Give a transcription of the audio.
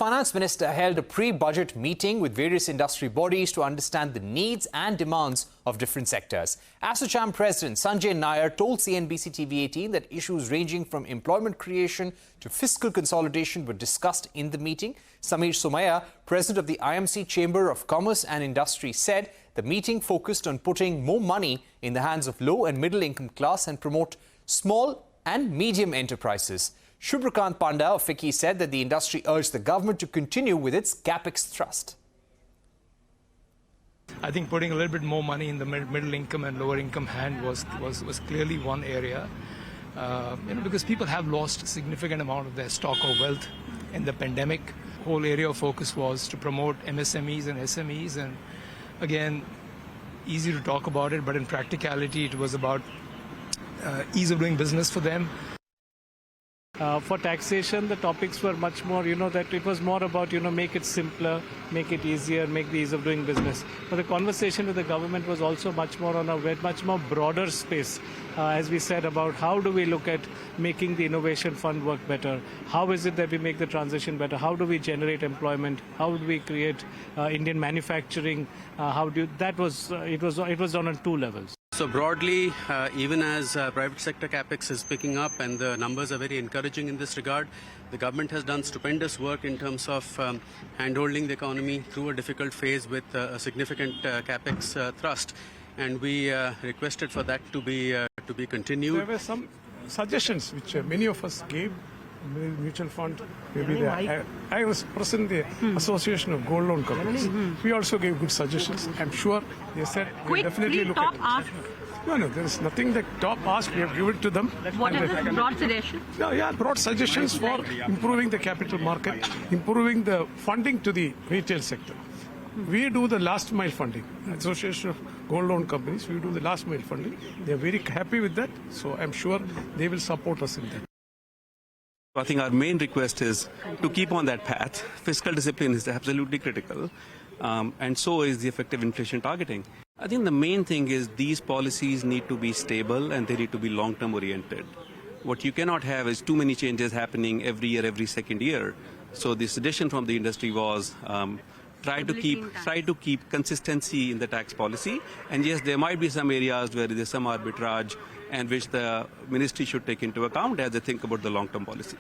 Finance Minister held a pre-budget meeting with various industry bodies to understand the needs and demands of different sectors. ASSOCHAM President Sanjay Nair told CNBC-TV18 that issues ranging from employment creation to fiscal consolidation were discussed in the meeting. Samir Somaya, President of the IMC Chamber of Commerce and Industry, said the meeting focused on putting more money in the hands of low and middle income class and promote small and medium enterprises. Shubhrakant Panda of FICCI said that the industry urged the government to continue with its capex thrust. I think putting a little bit more money in the middle income and lower income hand was clearly one area, because people have lost a significant amount of their stock or wealth in the pandemic. Whole area of focus was to promote MSMEs and SMEs, and again, easy to talk about it, but in practicality, it was about ease of doing business for them. For taxation, the topics were much more, that it was more about, make it simpler, make it easier, make the ease of doing business. But the conversation with the government was also much more on a much more broader space, as we said, about how do we look at making the innovation fund work better? How is it that we make the transition better? How do we generate employment? How do we create Indian manufacturing? It was on two levels. So broadly, even as private sector capex is picking up and the numbers are very encouraging in this regard, the government has done stupendous work in terms of handholding the economy through a difficult phase with a significant capex thrust, and we requested for that to be continued. There were some suggestions which many of us gave. Mutual fund, maybe I was president of the Association of Gold Loan Companies. We also gave good suggestions. I'm sure they said we'll definitely look at it. Ask. No, there is nothing that top ask. We have given to them. What is this broad suggestion? No, broad suggestions for improving the capital market, improving the funding to the retail sector. We do the last mile funding. Association of Gold Loan Companies, we do the last mile funding. They are very happy with that, so I'm sure they will support us in that. I think our main request is to keep on that path. Fiscal discipline is absolutely critical, and so is the effective inflation targeting. I think the main thing is these policies need to be stable and they need to be long-term oriented. What you cannot have is too many changes happening every year, every second year. So the suggestion from the industry was try to keep consistency in the tax policy. And yes, there might be some areas where there is some arbitrage and which the ministry should take into account as they think about the long-term policy.